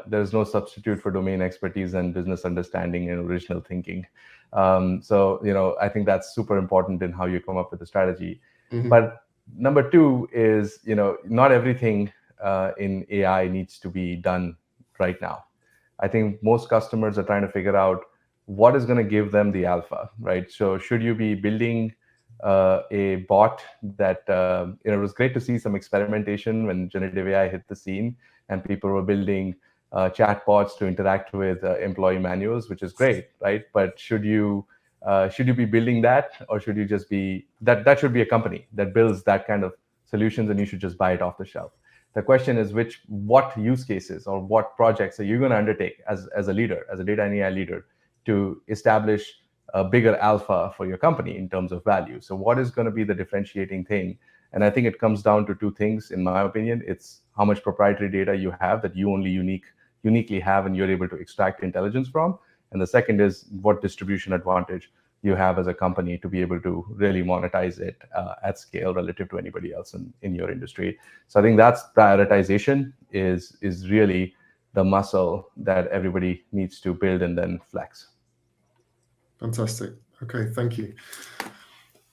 there's no substitute for domain expertise and business understanding and original thinking. So I think that's super important in how you come up with a strategy. Mm-hmm. But number two is not everything in AI needs to be done right now. I think most customers are trying to figure out what is going to give them the alpha, right? So should you be building a bot that, it was great to see some experimentation when generative AI hit the scene and people were building chatbots to interact with employee manuals, which is great, right? But should you be building that, or should you just be, that should be a company that builds that kind of solutions and you should just buy it off the shelf. The question is what use cases or what projects are you going to undertake as a leader, as a data and AI leader, to establish a bigger alpha for your company in terms of value. So what is going to be the differentiating thing? And I think it comes down to two things, in my opinion. It's how much proprietary data you have that you only uniquely have and you're able to extract intelligence from. And the second is what distribution advantage you have as a company to be able to really monetize it at scale relative to anybody else in your industry. So I think that's prioritization is really the muscle that everybody needs to build and then flex. Fantastic. Okay, thank you.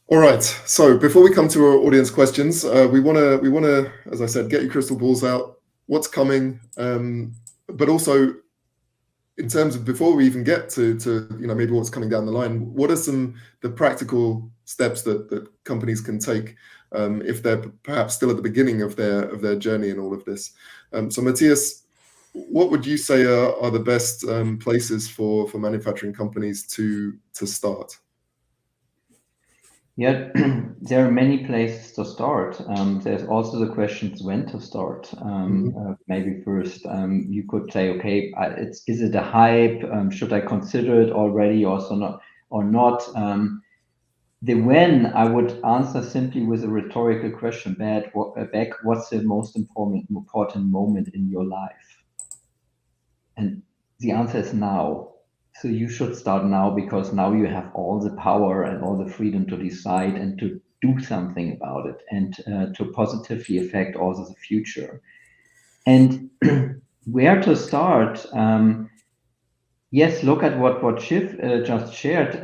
All right. So before we come to our audience questions, we want to, as I said, get your crystal balls out. What's coming, but also in terms of before we even get to maybe what's coming down the line, what are the practical steps that companies can take if they're perhaps still at the beginning of their journey in all of this? So Matthias, what would you say are the best places for manufacturing companies to start? Yeah, there are many places to start. There's also the questions when to start. Maybe first, you could say, okay, is it a hype? Should I consider it already, also not or not? The when I would answer simply with a rhetorical question back. What's the most important moment in your life? And the answer is now. So you should start now, because now you have all the power and all the freedom to decide and to do something about it, and to positively affect also the future. And where to start? Yes, look at what Shiv just shared.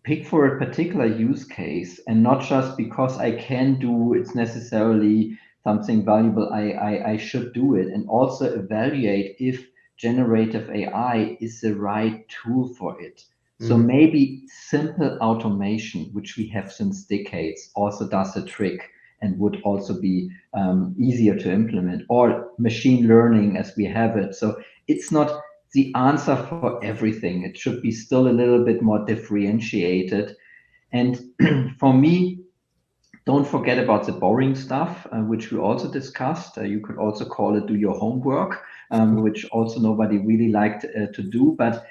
Pick for a particular use case, and not just because I can do it's necessarily something valuable. I should do it, and also evaluate if generative AI is the right tool for it. So maybe simple automation, which we have since decades, also does the trick and would also be easier to implement, or machine learning as we have it. So it's not the answer for everything. It should be still a little bit more differentiated. And for me, don't forget about the boring stuff, which we also discussed. You could also call it do your homework, which also nobody really liked to do, but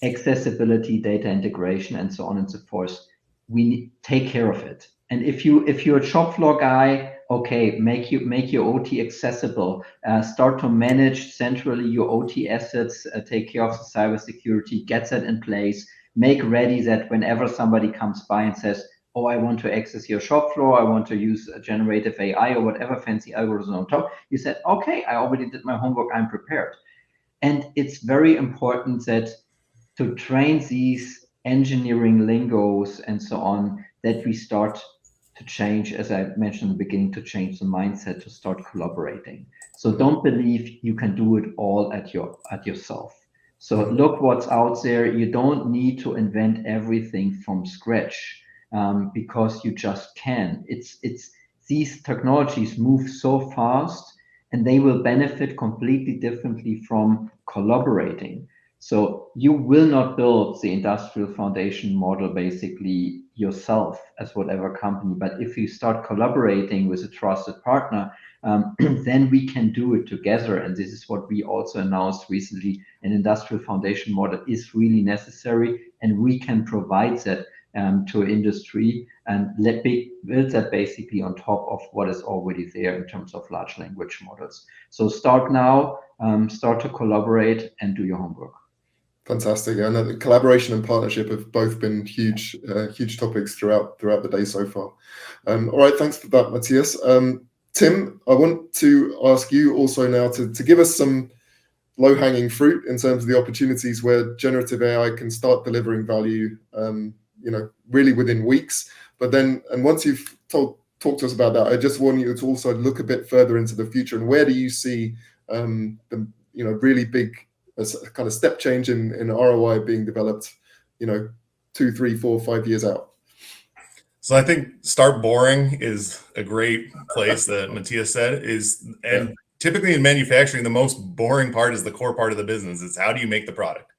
accessibility, data integration, and so on and so forth, we take care of it. And if you're a shop floor guy, okay, make your OT accessible. Start to manage centrally your OT assets. Take care of the cybersecurity. Get that in place. Make ready that whenever somebody comes by and says, "Oh, I want to access your shop floor. I want to use a generative AI or whatever fancy algorithm on top," you said, "Okay, I already did my homework. I'm prepared." And it's very important that to train these engineering lingos and so on, that we start to change, as I mentioned in the beginning, to change the mindset, to start collaborating. So don't believe you can do it all at yourself. So look what's out there. You don't need to invent everything from scratch, because you just can. It's these technologies move so fast, and they will benefit completely differently from collaborating. So you will not build the industrial foundation model basically yourself as whatever company, but if you start collaborating with a trusted partner, then we can do it together. And this is what we also announced recently. An industrial foundation model is really necessary, and we can provide that to industry and build that basically on top of what is already there in terms of large language models. So start now, start to collaborate and do your homework. Fantastic. And the collaboration and partnership have both been huge topics throughout the day so far. All right, thanks for that, Matthias. Tim, I want to ask you also now to give us some low-hanging fruit in terms of the opportunities where generative AI can start delivering value, really within weeks. But then, and once you've talked to us about that, I just want you to also look a bit further into the future, and where do you see the really big kind of step change in ROI being developed, 2, 3, 4, 5 years out? So I think start boring is a great place that Matthias said and typically in manufacturing, the most boring part is the core part of the business. It's how do you make the product?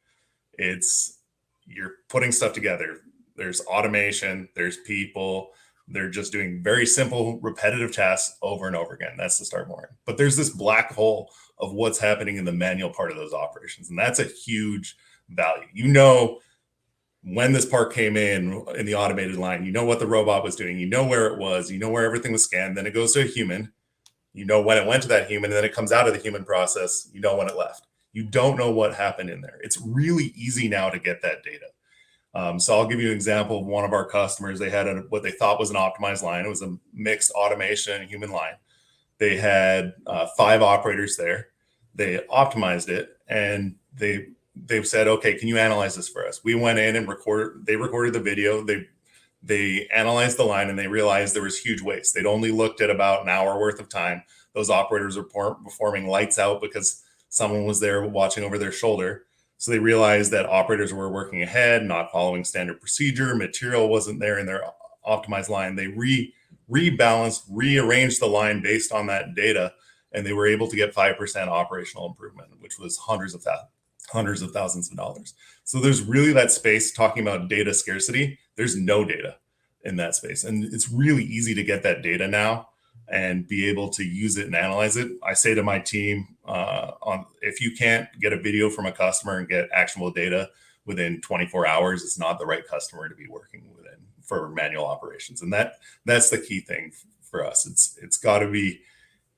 You're putting stuff together. There's automation, there's people, they're just doing very simple, repetitive tasks over and over again. That's the start boring. But there's this black hole of what's happening in the manual part of those operations. And that's a huge value. When this part came in the automated line, what the robot was doing, where it was, where everything was scanned, then it goes to a human, when it went to that human, and then it comes out of the human process, when it left. You don't know what happened in there. It's really easy now to get that data. So I'll give you an example of one of our customers. They had what they thought was an optimized line. It was a mixed automation and human line. They had 5 operators there. They optimized it, and they've said, okay, can you analyze this for us? We went in and they recorded the video. They analyzed the line, and they realized there was huge waste. They'd only looked at about an hour worth of time. Those operators were performing lights out because someone was there watching over their shoulder. So they realized that operators were working ahead, not following standard procedure. Material wasn't there in their optimized line. They rebalanced, rearranged the line based on that data, and they were able to get 5% operational improvement, which was hundreds of thousands of dollars. So there's really that space talking about data scarcity. There's no data in that space. And it's really easy to get that data now and be able to use it and analyze it. I say to my team, if you can't get a video from a customer and get actionable data within 24 hours, it's not the right customer to be working within for manual operations. And that's the key thing for us. It's got to be,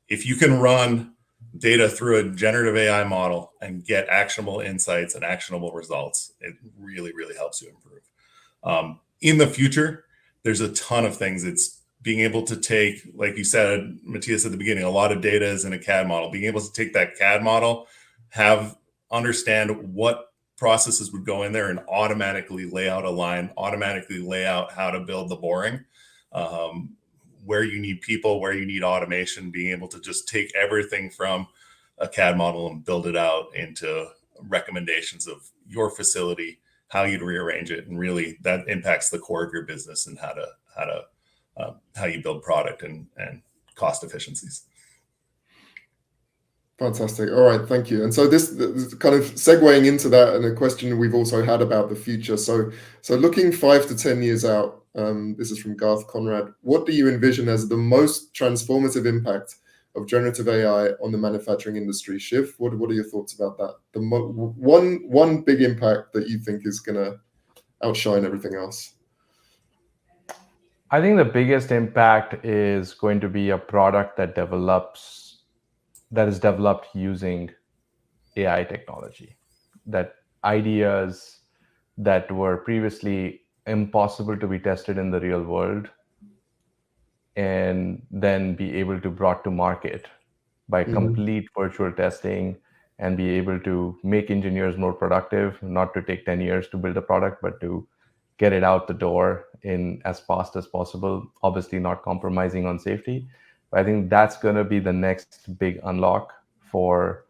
if you can run data through a generative AI model and get actionable insights and actionable results, it really, really helps you improve. In the future, there's a ton of things. It's being able to take, like you said, Matthias, at the beginning, a lot of data is in a CAD model. Being able to take that CAD model, understand what processes would go in there and automatically lay out a line, automatically lay out how to build the boring, where you need people, where you need automation, being able to just take everything from a CAD model and build it out into recommendations of your facility, how you'd rearrange it, and really that impacts the core of your business and how you build product and cost efficiencies. Fantastic. All right, thank you. And so this kind of segueing into that, and a question we've also had about the future. So looking 5 to 10 years out, this is from Garth Conrad. What do you envision as the most transformative impact of generative AI on the manufacturing industry? Shiv, what are your thoughts about that? The one big impact that you think is going to outshine everything else? I think the biggest impact is going to be a product that is developed using AI technology, that ideas that were previously impossible to be tested in the real world and then be able to brought to market by complete virtual testing and be able to make engineers more productive, not to take 10 years to build a product, but to get it out the door in as fast as possible, obviously not compromising on safety. But I think that's going to be the next big unlock for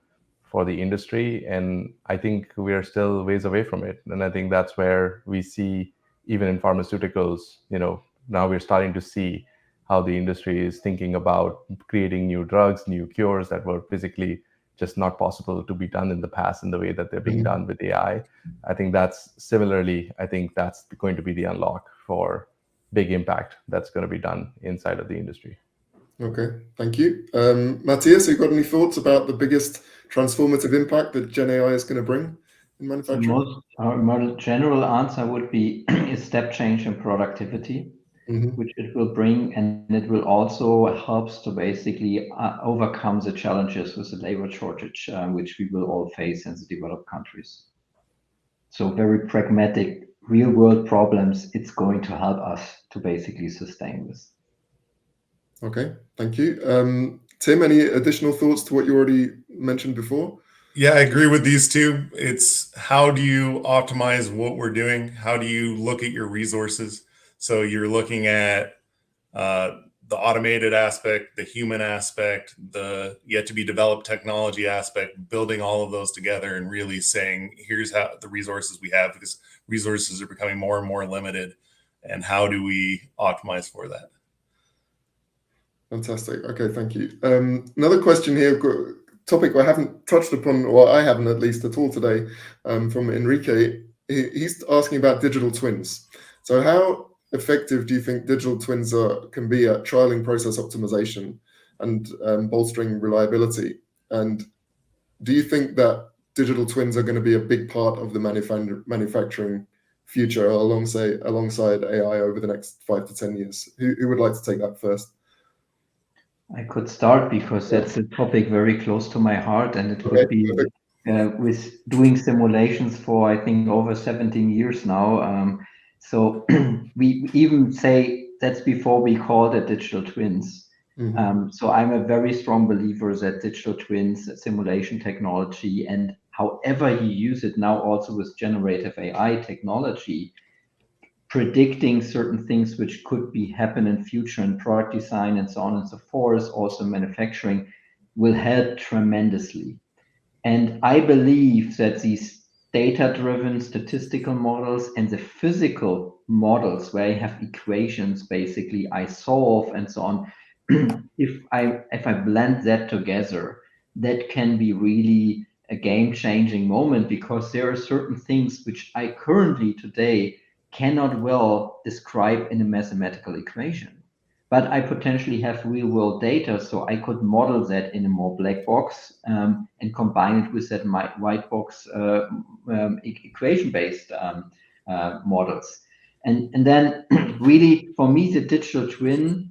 the industry. And I think we are still ways away from it. And I think that's where we see, even in pharmaceuticals, now we're starting to see how the industry is thinking about creating new drugs, new cures that were physically just not possible to be done in the past in the way that they're being done with AI. I think that's going to be the unlock for big impact that's going to be done inside of the industry. Okay, thank you. Matthias, you got any thoughts about the biggest transformative impact that Gen AI is going to bring in manufacturing? Our more general answer would be a step change in productivity, which it will bring, and it will also help to basically overcome the challenges with the labor shortage, which we will all face in the developed countries. So very pragmatic, real world problems, it's going to help us to basically sustain this. Okay, thank you. Tim, any additional thoughts to what you already mentioned before? Yeah, I agree with these two. It's how do you optimize what we're doing? How do you look at your resources? So you're looking at the automated aspect, the human aspect, the yet to be developed technology aspect, building all of those together and really saying, here's how the resources we have, because resources are becoming more and more limited. And how do we optimize for that? Fantastic. Okay, thank you. Another question here, topic I haven't touched upon, or I haven't at least at all today, from Enrique. He's asking about digital twins. So how effective do you think digital twins can be at trialing process optimization and bolstering reliability? And do you think that digital twins are going to be a big part of the manufacturing future alongside AI over the next 5 to 10 years? Who would like to take that first? I could start because that's a topic very close to my heart, and it could be with doing simulations for, I think, over 17 years now. So we even say that's before we called it digital twins. So I'm a very strong believer that digital twins, simulation technology, and however you use it now also with generative AI technology, predicting certain things which could be happen in future in product design and so on and so forth, also manufacturing, will help tremendously. And I believe that these data-driven statistical models and the physical models where I have equations basically I solve and so on, if I blend that together, that can be really a game-changing moment, because there are certain things which I currently today cannot well describe in a mathematical equation. But I potentially have real-world data, so I could model that in a more black box and combine it with that white box equation-based models. And then really, for me, the digital twin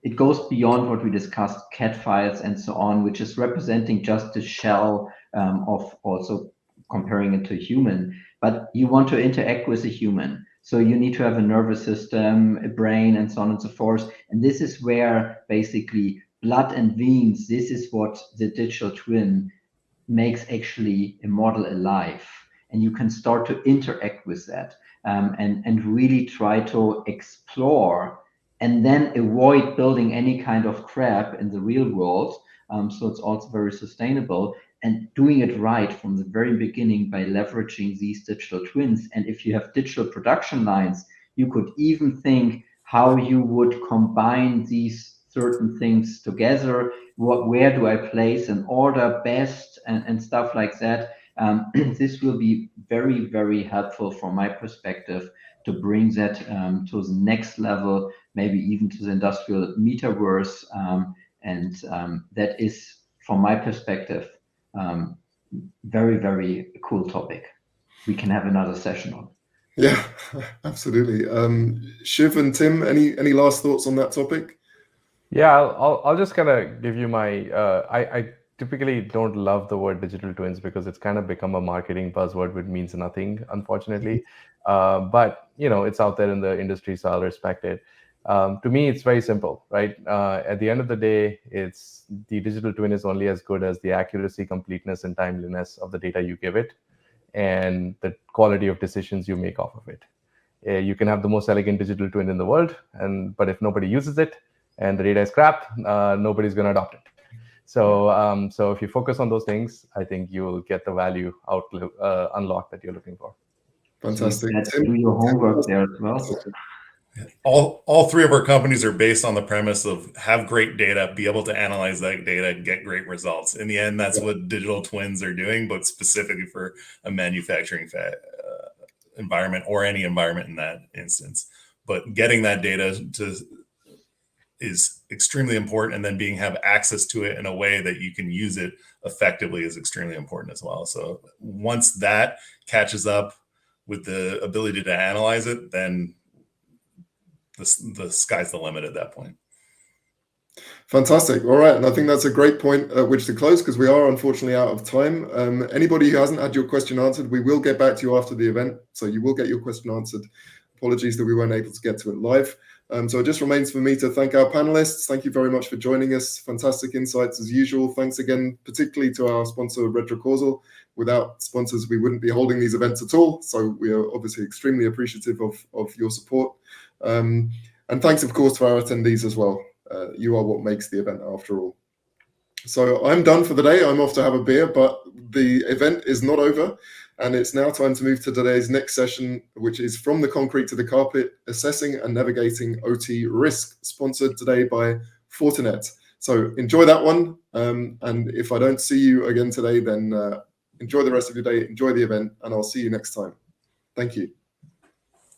it goes beyond what we discussed, CAD files and so on, which is representing just the shell of also comparing it to a human. But you want to interact with a human. So you need to have a nervous system, a brain, and so on and so forth. And this is where basically blood and veins, this is what the digital twin makes actually a model alive. And you can start to interact with that and really try to explore and then avoid building any kind of crap in the real world. So it's also very sustainable, and doing it right from the very beginning by leveraging these digital twins. And if you have digital production lines, you could even think how you would combine these certain things together. Where do I place an order best and stuff like that. This will be very, very helpful from my perspective to bring that to the next level, maybe even to the industrial metaverse. And that is, from my perspective, very, very cool topic. We can have another session on. Yeah, absolutely. Shiv and Tim, any last thoughts on that topic? Yeah, I'll just kind of give you my. I typically don't love the word digital twins because it's kind of become a marketing buzzword which means nothing, unfortunately. But it's out there in the industry, so I'll respect it. To me, it's very simple, right? At the end of the day, it's the digital twin is only as good as the accuracy, completeness, and timeliness of the data you give it, and the quality of decisions you make off of it. You can have the most elegant digital twin in the world, but if nobody uses it and the data is crap, nobody's going to adopt it. So, so if you focus on those things, I think you'll get the value unlock that you're looking for. Fantastic. So do your homework there as well. All three of our companies are based on the premise of have great data, be able to analyze that data, get great results. In the end, that's what digital twins are doing, but specifically for a manufacturing environment or any environment in that instance. But getting that data is extremely important, and then have access to it in a way that you can use it effectively is extremely important as well. So once that catches up with the ability to analyze it, then the sky's the limit at that point. Fantastic. All right. And I think that's a great point at which to close, because we are unfortunately out of time. Anybody who hasn't had your question answered, we will get back to you after the event. So you will get your question answered. Apologies that we weren't able to get to it live. So it just remains for me to thank our panelists. Thank you very much for joining us. Fantastic insights as usual. Thanks again, particularly to our sponsor, Retrocausal. Without sponsors, we wouldn't be holding these events at all. So we are obviously extremely appreciative of your support. And thanks, of course, to our attendees as well. You are what makes the event after all. So I'm done for the day. I'm off to have a beer, but the event is not over. And it's now time to move to today's next session, which is From the Concrete to the Carpet, Assessing and Navigating OT Risk, sponsored today by Fortinet. So enjoy that one. And if I don't see you again today, then enjoy the rest of your day, enjoy the event, and I'll see you next time. Thank you.